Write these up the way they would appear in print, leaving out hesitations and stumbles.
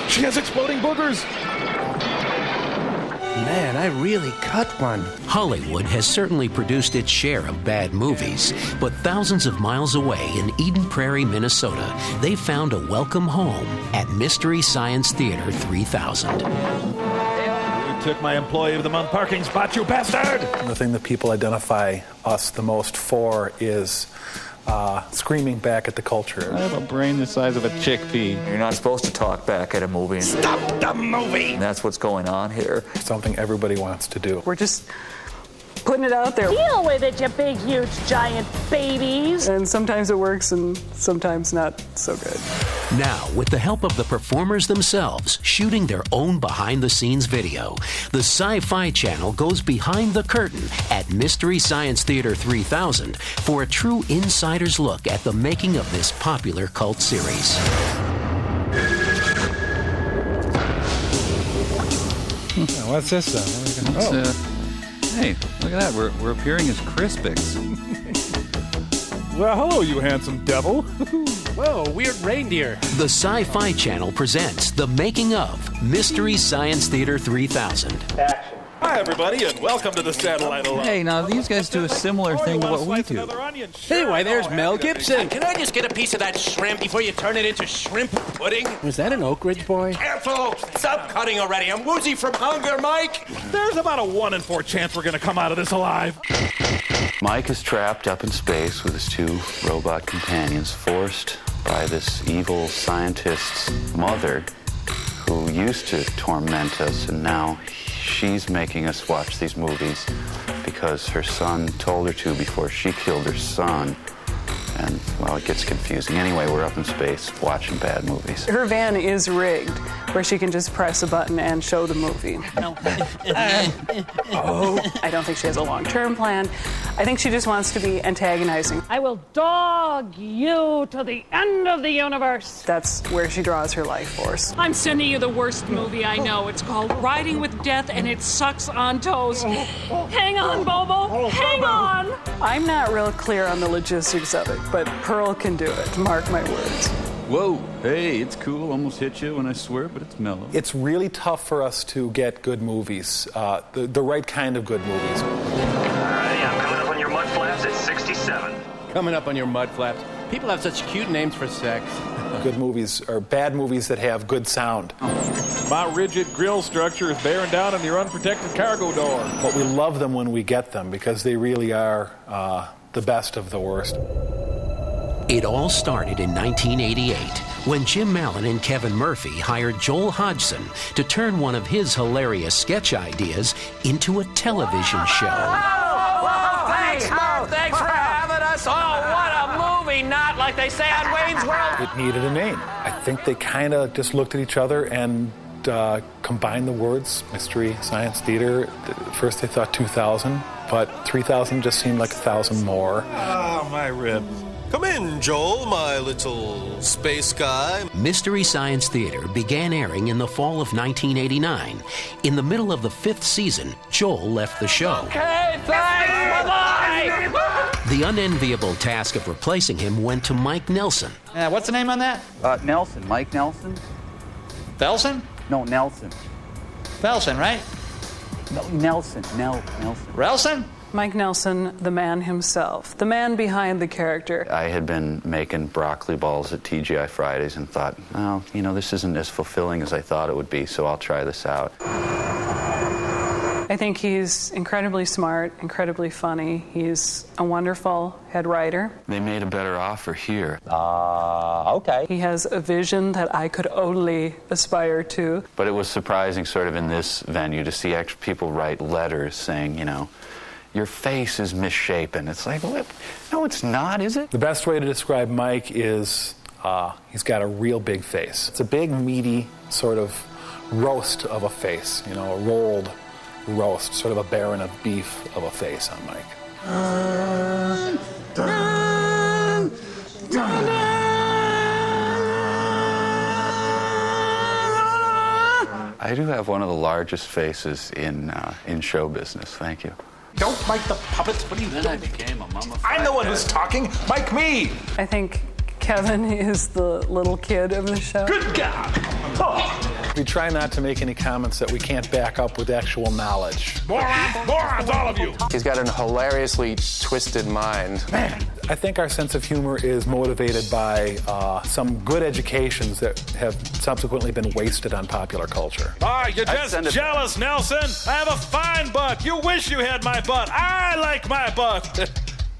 She has exploding boogers. Man, I really cut one. Hollywood has certainly produced its share of bad movies, but thousands of miles away in Eden Prairie, Minnesota, they found a welcome home at Mystery Science Theater 3000. You took my Employee of the Month parking spot, you bastard! The thing that people identify us the most for is screaming back at the culture. I have a brain the size of a chickpea. You're not supposed to talk back at a movie. Stop the movie! And that's what's going on here. Something everybody wants to do. We're just putting it out there. Deal with it, you big, huge, giant babies. And sometimes it works and sometimes not so good. Now, with the help of the performers themselves shooting their own behind-the-scenes video, the Sci-Fi Channel goes behind the curtain at Mystery Science Theater 3000 for a true insider's look at the making of this popular cult series. What's this then? Hey, look at that. We're appearing as Crispix. Well, hello, you handsome devil. Whoa, weird reindeer. The Sci-Fi Channel presents the making of Mystery Science Theater 3000. Action. Hi, everybody, and welcome to the Satellite Alive. Hey, now these guys do a similar thing to what we do. Hey, why, there's Mel Gibson. Can I just get a piece of that shrimp before you turn it into shrimp pudding? Was that an Oak Ridge boy? Careful! Stop cutting already. I'm woozy from hunger, Mike. There's about a 1 in 4 chance we're going to come out of this alive. Mike is trapped up in space with his 2 robot companions, forced by this evil scientist's mother who used to torment us, and now she's making us watch these movies because her son told her to before she killed her son. And, well, it gets confusing. Anyway, we're up in space watching bad movies. Her van is rigged where she can just press a button and show the movie. No. I don't think she has a long-term plan. I think she just wants to be antagonizing. I will dog you to the end of the universe. That's where she draws her life force. I'm sending you the worst movie I know. It's called Riding with Death, and it sucks on toes. Hang on, Bobo. Hang on. I'm not real clear on the logistics of it, but Pearl can do it. Mark my words. Whoa, hey, it's cool. Almost hit you when I swear, but it's mellow. It's really tough for us to get good movies, the right kind of good movies. Alrighty, I'm coming up on your mud flaps at 67. Coming up on your mud flaps. People have such cute names for sex. Good movies are bad movies that have good sound. My rigid grill structure is bearing down on your unprotected cargo door. But we love them when we get them because they really are the best of the worst. It all started in 1988 when Jim Mallon and Kevin Murphy hired Joel Hodgson to turn one of his hilarious sketch ideas into a television show. Thanks, Murph. Thanks for having us. Oh, what a movie. Not like they say on Wayne's World. It needed a name. I think they kind of just looked at each other and combined the words Mystery Science Theater. At first they thought 2,000, but 3,000 just seemed like 1,000 more. Oh, my ribs. Come in, Joel, my little space guy. Mystery Science Theater began airing in the fall of 1989. In the middle of the 5th season, Joel left the show. Okay, thanks. Bye-bye. The unenviable task of replacing him went to Mike Nelson. What's the name on that? Nelson. Mike Nelson. Felson? No, Nelson. Felson, right? No, Nelson. Nelson. Relson? Mike Nelson, the man himself, the man behind the character. I had been making broccoli balls at TGI Fridays and thought, oh, this isn't as fulfilling as I thought it would be, so I'll try this out. I think he's incredibly smart, incredibly funny. He's a wonderful head writer. They made a better offer here. Okay. He has a vision that I could only aspire to. But it was surprising sort of in this venue to see actual people write letters saying, your face is misshapen. It's like, what? No, it's not, is it? The best way to describe Mike is he's got a real big face. It's a big, meaty sort of roast of a face, a rolled roast, sort of a baron of beef of a face on Mike. I do have one of the largest faces in show business. Thank you. Don't bite the puppets. What are you doing? Then I became a mummified. I'm the one who's talking. Mike me. I think Kevin is the little kid of the show. Good God! Oh. We try not to make any comments that we can't back up with actual knowledge. Morons, all of you! He's got an hilariously twisted mind. Man, I think our sense of humor is motivated by some good educations that have subsequently been wasted on popular culture. Ah, you're just jealous, Nelson. I have a fine butt. You wish you had my butt. I like my butt.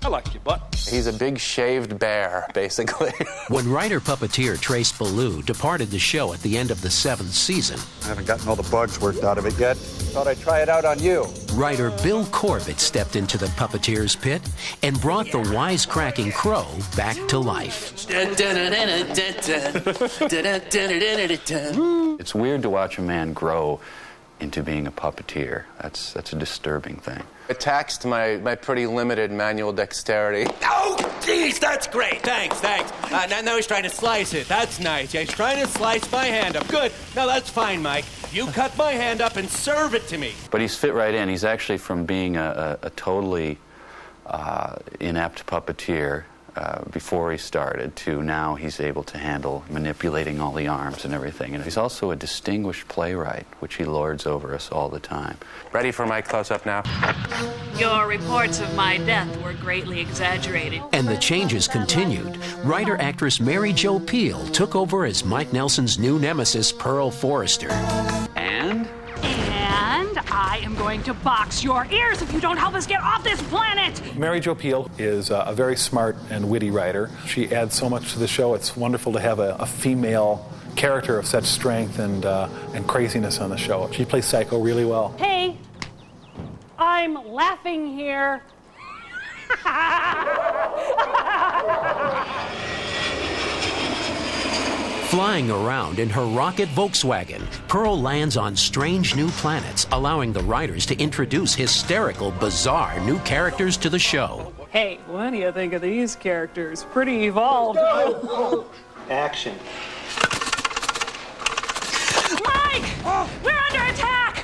I like your butt. He's a big shaved bear, basically. When writer-puppeteer Trace Ballou departed the show at the end of the 7th season, I haven't gotten all the bugs worked out of it yet. Thought I'd try it out on you. writer Bill Corbett stepped into the puppeteer's pit and brought the wisecracking crow back to life. It's weird to watch a man grow into being a puppeteer. That's a disturbing thing. It taxed my pretty limited manual dexterity. Oh, geez, that's great. Thanks. Now he's trying to slice it. That's nice. Yeah, he's trying to slice my hand up. Good. No, that's fine, Mike. You cut my hand up and serve it to me. But he's fit right in. He's actually from being a totally inept puppeteer before he started to now he's able to handle manipulating all the arms and everything. And he's also a distinguished playwright, which he lords over us all the time. Ready for my close-up now? Your reports of my death were greatly exaggerated. And the changes continued. Writer-actress Mary Jo Pehl took over as Mike Nelson's new nemesis, Pearl Forrester. And I am going to box your ears if you don't help us get off this planet! Mary Jo Pehl is a very smart and witty writer. She adds so much to the show. It's wonderful to have a female character of such strength and craziness on the show. She plays Psycho really well. Hey, I'm laughing here. Flying around in her rocket Volkswagen, Pearl lands on strange new planets, allowing the writers to introduce hysterical, bizarre new characters to the show. Hey, what do you think of these characters? Pretty evolved. Action. Mike! We're under attack!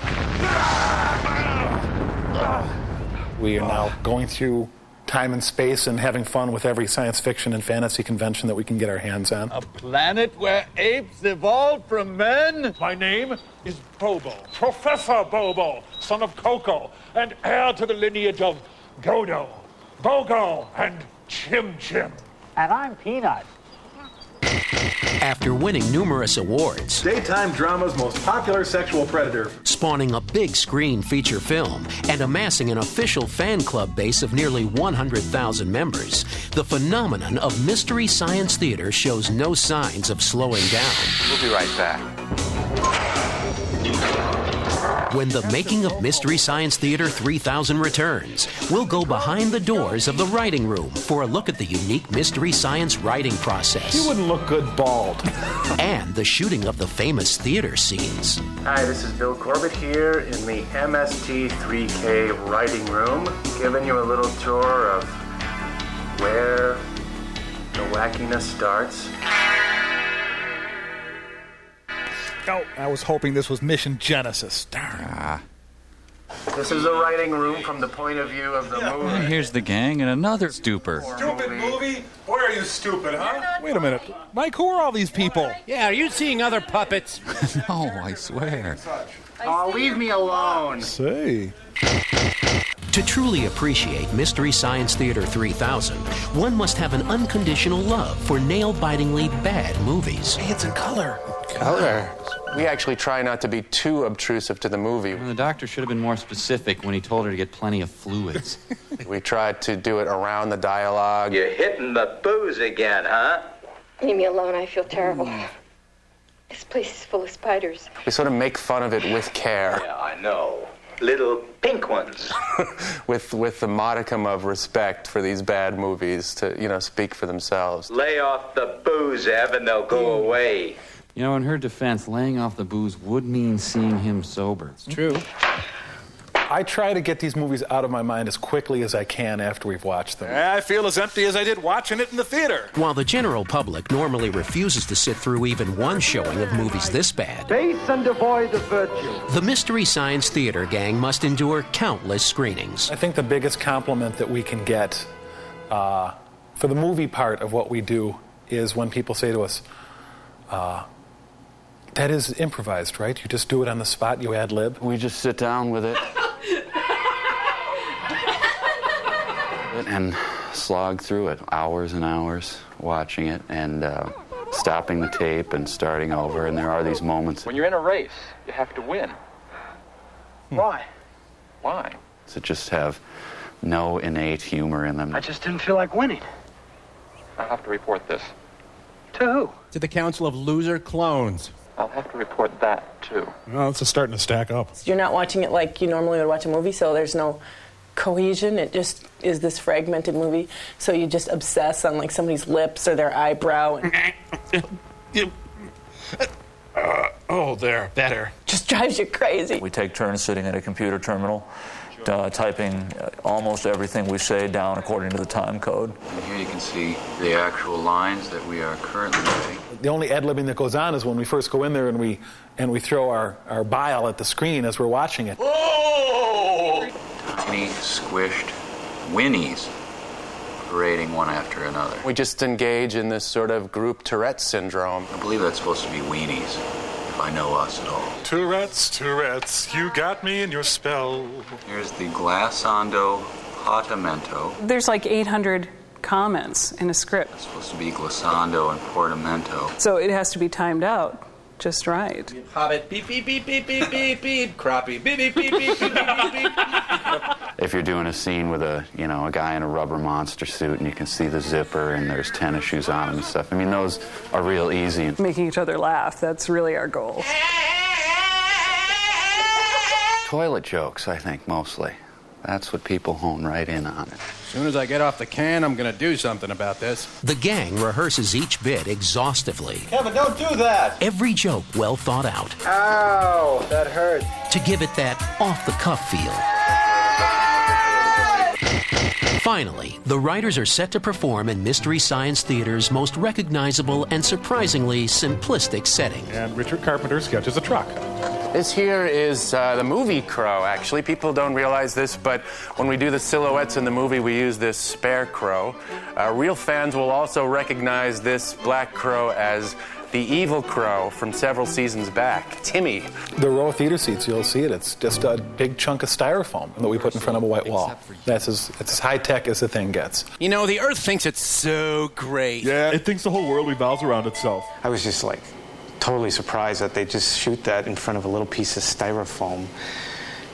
We are now going through time and space and having fun with every science fiction and fantasy convention that we can get our hands on. A planet where apes evolved from men? My name is Bobo, Professor Bobo, son of Coco, and heir to the lineage of Dodo, Bogo, and Chim Chim. And I'm Peanut. After winning numerous awards, Daytime drama's most popular sexual predator. spawning a big screen feature film, and amassing an official fan club base of nearly 100,000 members, the phenomenon of Mystery Science Theater shows no signs of slowing down. We'll be right back. When the making of Mystery Science Theater 3000 returns, we'll go behind the doors of the writing room for a look at the unique Mystery Science writing process. You wouldn't look good bald. And the shooting of the famous theater scenes. Hi, this is Bill Corbett here in the MST3K writing room, giving you a little tour of where the wackiness starts. Oh, I was hoping this was Mission Genesis. Darn. This is the writing room from the point of view of the movie. Here's the gang and another stupor. Stupid movie? Boy, are you stupid, huh? Wait a minute. Mike, who are all these people? Yeah, are you seeing other puppets? No, I swear. Oh, leave me alone. Say. To truly appreciate Mystery Science Theater 3000, one must have an unconditional love for nail-bitingly bad movies. Hey, it's in color. Color. We actually try not to be too obtrusive to the movie. The doctor should have been more specific when he told her to get plenty of fluids. We tried to do it around the dialogue. You're hitting the booze again, huh? Leave me alone. I feel terrible. This place is full of spiders. We sort of make fun of it with care. Yeah, I know. Little pink ones. with the modicum of respect for these bad movies to, speak for themselves. Lay off the booze, Ev, and they'll go away. You know, in her defense, laying off the booze would mean seeing him sober. It's true. I try to get these movies out of my mind as quickly as I can after we've watched them. I feel as empty as I did watching it in the theater. While the general public normally refuses to sit through even one showing of movies this bad, Base and devoid of virtue. the Mystery Science Theater gang must endure countless screenings. I think the biggest compliment that we can get for the movie part of what we do is when people say to us, that is improvised, right? You just do it on the spot, you ad lib? We just sit down with it and slog through it, hours and hours watching it and stopping the tape and starting over. And there are these moments. When you're in a race, you have to win. Why? Why? That just have no innate humor in them. I just didn't feel like winning. I'll have to report this. To who? To the Council of Loser Clones. I'll have to report that, too. Well, it's starting to stack up. You're not watching it like you normally would watch a movie, so there's no cohesion. It just is this fragmented movie, so you just obsess on like somebody's lips or their eyebrow. Oh, there, better. Just drives you crazy. We take turns sitting at a computer terminal, typing almost everything we say down according to the time code. And here you can see the actual lines that we are currently writing. The only ad-libbing that goes on is when we first go in there and we throw our bile at the screen as we're watching it. Oh! Tiny, squished whinnies parading one after another. We just engage in this sort of group Tourette syndrome. I believe that's supposed to be weenies, if I know us at all. Tourette's, you got me in your spell. Here's the glissando portamento. There's like 800 comments in a script. It's supposed to be glissando and portamento. So it has to be timed out just right. Hobbit, beep, beep, beep, beep, beep, beep, beep. Crappie, beep, beep, beep, beep, beep, beep, beep. If you're doing a scene with a guy in a rubber monster suit and you can see the zipper and there's tennis shoes on him and stuff, I mean, those are real easy. Making each other laugh, that's really our goal. Toilet jokes, I think, mostly. That's what people hone right in on. As soon as I get off the can, I'm going to do something about this. The gang rehearses each bit exhaustively. Kevin, don't do that! Every joke well thought out. Ow, that hurt. To give it that off-the-cuff feel. Finally, the writers are set to perform in Mystery Science Theater's most recognizable and surprisingly simplistic setting. And Richard Carpenter sketches a truck. This here is the movie crow, actually. People don't realize this, but when we do the silhouettes in the movie, we use this spare crow. Real fans will also recognize this black crow as the evil crow from several seasons back, Timmy. The row of theater seats, you'll see it. It's just a big chunk of styrofoam that we put in front of a white wall. It's as high-tech as the thing gets. You know, the Earth thinks it's so great. Yeah, it thinks the whole world revolves around itself. I was just like totally surprised that they just shoot that in front of a little piece of styrofoam,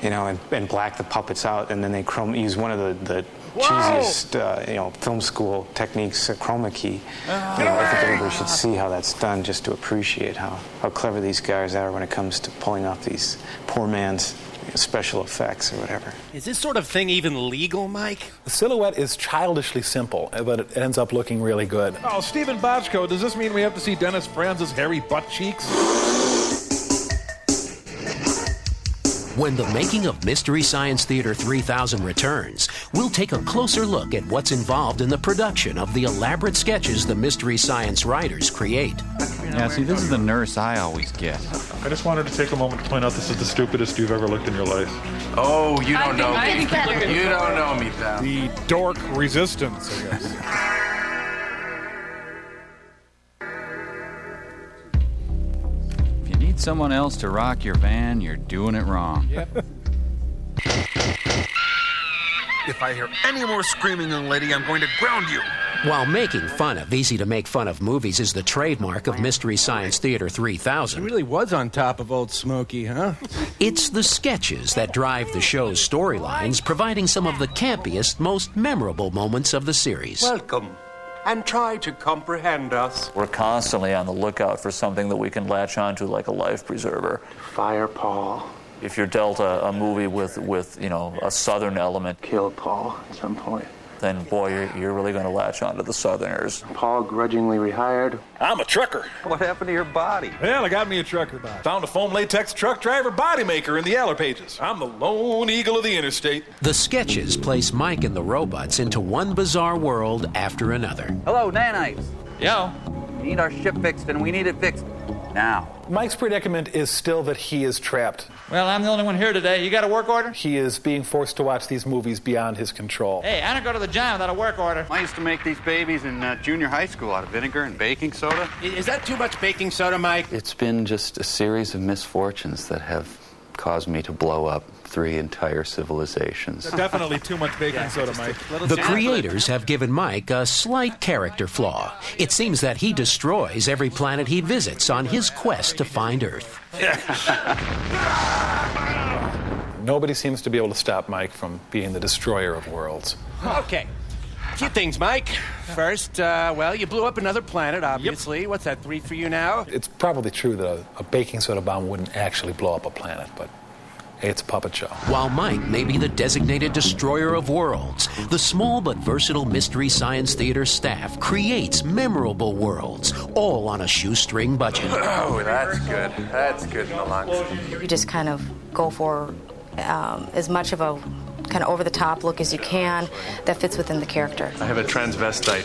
you know, and black the puppets out, and then they use one of the cheesiest, film school techniques, chroma key. I think everybody should see how that's done just to appreciate how clever these guys are when it comes to pulling off these poor man's special effects or whatever. Is this sort of thing even legal, Mike? The silhouette is childishly simple, but it ends up looking really good. Oh, Stephen Bochco, does this mean we have to see Dennis Franz's hairy butt cheeks? When the making of Mystery Science Theater 3000 returns, we'll take a closer look at what's involved in the production of the elaborate sketches the Mystery Science writers create. Yeah, see, this is the nurse I always get. I just wanted to take a moment to point out this is the stupidest you've ever looked in your life. Oh, you don't know me. You don't know me, pal. The dork resistance, I guess. If you need someone else to rock your van, you're doing it wrong. Yep. If I hear any more screaming, young lady, I'm going to ground you. While making fun of easy-to-make-fun-of movies is the trademark of Mystery Science Theater 3000. He really was on top of Old Smokey, huh? It's the sketches that drive the show's storylines, providing some of the campiest, most memorable moments of the series. Welcome, and try to comprehend us. We're constantly on the lookout for something that we can latch onto like a life preserver. Fire Paul. If you're dealt a movie with a Southern element, Kill Paul at some point. then boy, you're really going to latch onto the Southerners. Paul grudgingly rehired. I'm a trucker. What happened to your body? Well, I got me a trucker body. Found a foam latex truck driver body maker in the Yaller pages. I'm the lone eagle of the interstate. The sketches place Mike and the robots into one bizarre world after another. Hello, nanites. Yo. We need our ship fixed, and we need it fixed now. Mike's predicament is still that he is trapped. Well, I'm the only one here today. You got a work order? He is being forced to watch these movies beyond his control. Hey, I don't go to the gym without a work order. I used to make these babies in junior high school out of vinegar and baking soda. Is that too much baking soda, Mike? It's been just a series of misfortunes that have caused me to blow up 3 entire civilizations. Definitely too much baking soda, Mike. The creators have given Mike a slight character flaw. It seems that he destroys every planet he visits on his quest to find Earth. Nobody seems to be able to stop Mike from being the destroyer of worlds. Okay. A few things, Mike. First, well, you blew up another planet, obviously. Yep. What's that, 3 for you now? It's probably true that a baking soda bomb wouldn't actually blow up a planet, but hey, it's a puppet show. While Mike may be the designated destroyer of worlds, the small but versatile Mystery Science Theater staff creates memorable worlds, all on a shoestring budget. Oh, that's good. That's good in the lungs. You just kind of go for as much of a kind of over-the-top look as you can that fits within the character. I have a transvestite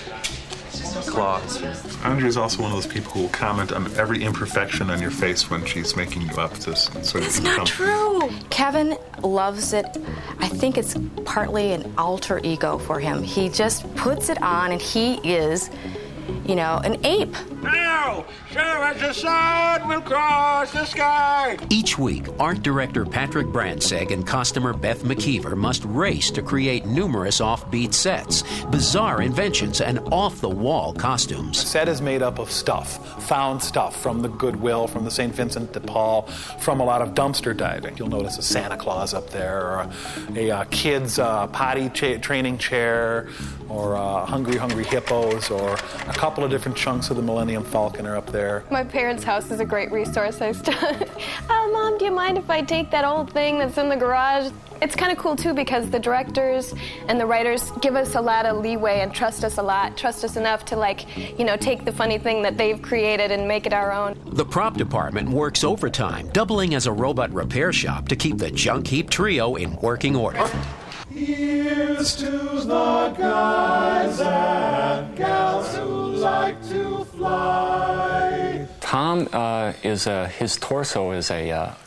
claws. Andrea's also one of those people who will comment on every imperfection on your face when she's making you up to sort of It's not true. Kevin loves it. I think it's partly an alter ego for him. He just puts it on and he is, you know, an ape. Now, show as the sun will cross the sky. Each week, art director Patrick Brandsegg and costumer Beth McKeever must race to create numerous offbeat sets, bizarre inventions, and off-the-wall costumes. The set is made up of stuff, found stuff from the Goodwill, from the St. Vincent de Paul, from a lot of dumpster diving. You'll notice a Santa Claus up there, or a kid's potty training chair, or Hungry Hippos, or a couple of different chunks of the Millennium Falcon are up there. My parents' house is a great resource. I still, Mom, do you mind if I take that old thing that's in the garage? It's kind of cool, too, because the directors and the writers give us a lot of leeway and trust us a lot, trust us enough to, like, you know, take the funny thing that they've created and make it our own. The prop department works overtime, doubling as a robot repair shop to keep the junk heap trio in working order. Here's to the guys and gals who like to fly. Tom his torso is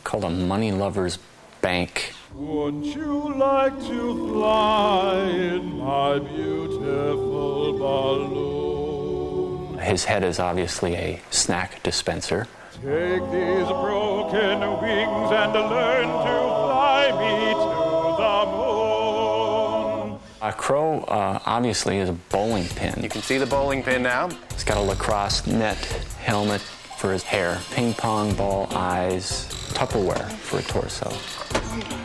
called a money lover's bank. Wouldn't you like to fly in my beautiful balloon? His head is obviously a snack dispenser. Take these broken wings and learn to fly me to the moon. A crow obviously is a bowling pin. You can see the bowling pin now. He's got a lacrosse net helmet for his hair, ping pong ball eyes, Tupperware for a torso.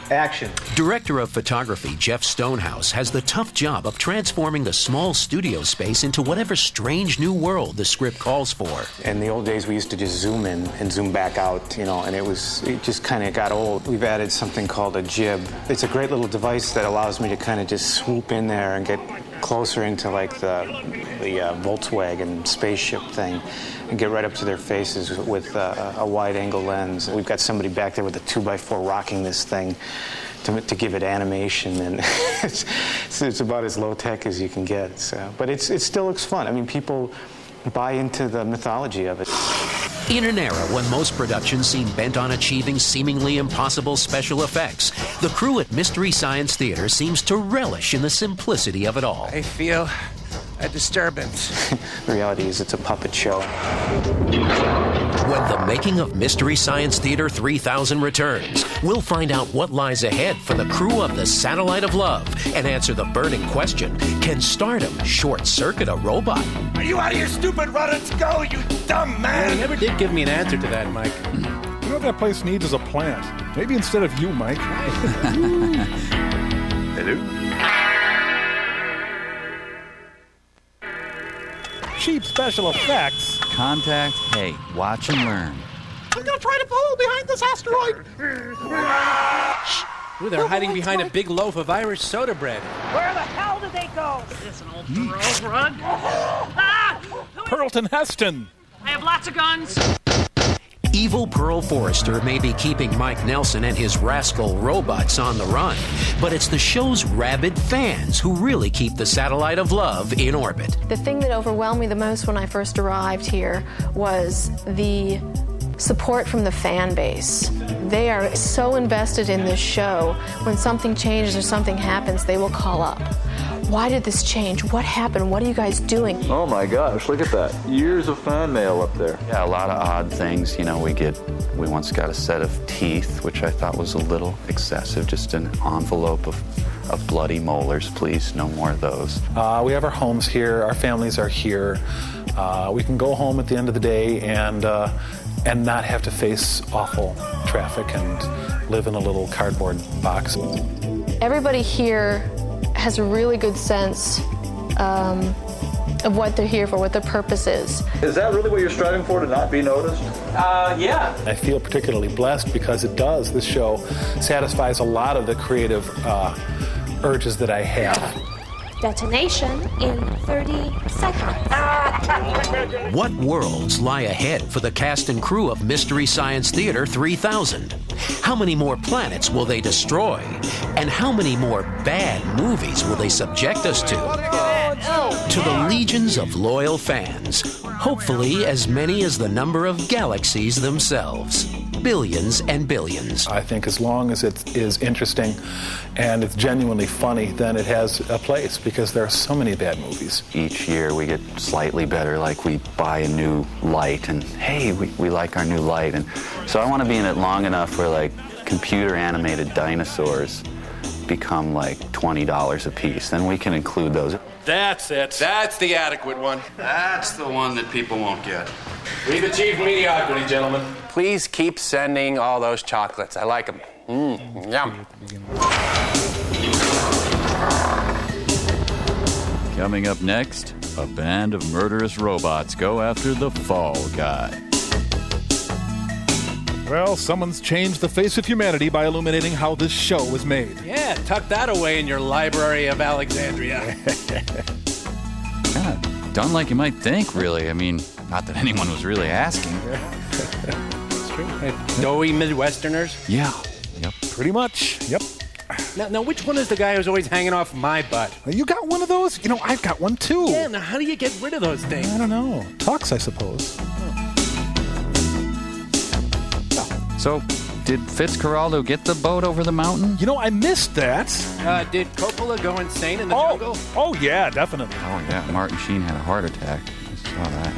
Action. Director of photography Jeff Stonehouse has the tough job of transforming the small studio space into whatever strange new world the script calls for. In the old days, we used to just zoom in and zoom back out, you know, and it just kind of got old. We've added something called a jib. It's a great little device that allows me to kind of just swoop in there and get closer into like the Volkswagen spaceship thing and get right up to their faces with a wide-angle lens. We've got somebody back there with a 2x4 rocking this thing to give it animation, and it's about as low-tech as you can get. So, but it still looks fun. I mean, people buy into the mythology of it. In an era when most productions seem bent on achieving seemingly impossible special effects, the crew at Mystery Science Theater seems to relish in the simplicity of it all. I feel a disturbance. The reality is it's a puppet show. When the making of Mystery Science Theater 3000 returns, we'll find out what lies ahead for the crew of the Satellite of Love and answer the burning question, can stardom short-circuit a robot? Are you out of your stupid runners? Go, you dumb man! You never did give me an answer to that, Mike. You know what that place needs is a plant. Maybe instead of you, Mike. Hello? Cheap special effects. Contact, hey, watch and learn. I'm gonna try to follow behind this asteroid. Ooh, they're hiding behind a big loaf of Irish soda bread. Where the hell did they go? Is this an old girl's run? Pearlton Heston. I have lots of guns. Evil Pearl Forrester may be keeping Mike Nelson and his rascal robots on the run, but it's the show's rabid fans who really keep the satellite of love in orbit. The thing that overwhelmed me the most when I first arrived here was the support from the fan base. They are so invested in this show. When something changes or something happens, they will call up. Why did this change? What happened? What are you guys doing? Oh my gosh, look at that. Years of fan mail up there. Yeah, a lot of odd things. You know, we once got a set of teeth, which I thought was a little excessive, just an envelope of bloody molars, please. No more of those. We have our homes here. Our families are here. We can go home at the end of the day and not have to face awful traffic and live in a little cardboard box. Everybody here has a really good sense of what they're here for, what their purpose is. Is that really what you're striving for, to not be noticed? Yeah. I feel particularly blessed because this show satisfies a lot of the creative urges that I have. Detonation in 30 seconds. What worlds lie ahead for the cast and crew of Mystery Science Theater 3000? How many more planets will they destroy? And how many more bad movies will they subject us to? To the legions of loyal fans, hopefully as many as the number of galaxies themselves. Billions and billions. I think as long as it is interesting and it's genuinely funny, then it has a place, because there are so many bad movies. Each year we get slightly better, like we buy a new light and, hey, we like our new light. And so I want to be in it long enough where, like, computer animated dinosaurs become like $20 a piece. Then we can include those. That's it. That's the adequate one. That's the one that people won't get. We've achieved mediocrity, gentlemen. Please keep sending all those chocolates. I like them. Yum. Coming up next, a band of murderous robots go after the Fall Guy. Well, someone's changed the face of humanity by illuminating how this show was made. Yeah, tuck that away in your Library of Alexandria. Kind of done like you might think, really. I mean, not that anyone was really asking. It's true. Doughy Midwesterners? Yeah. Yep. Pretty much. Yep. Now, which one is the guy who's always hanging off my butt? You got one of those? You know, I've got one too. Yeah, now how do you get rid of those things? I don't know. Talks, I suppose. So, did Fitzcarraldo get the boat over the mountain? You know, I missed that. Did Coppola go insane in the jungle? Oh, yeah, definitely. Oh, yeah. Martin Sheen had a heart attack. I saw that.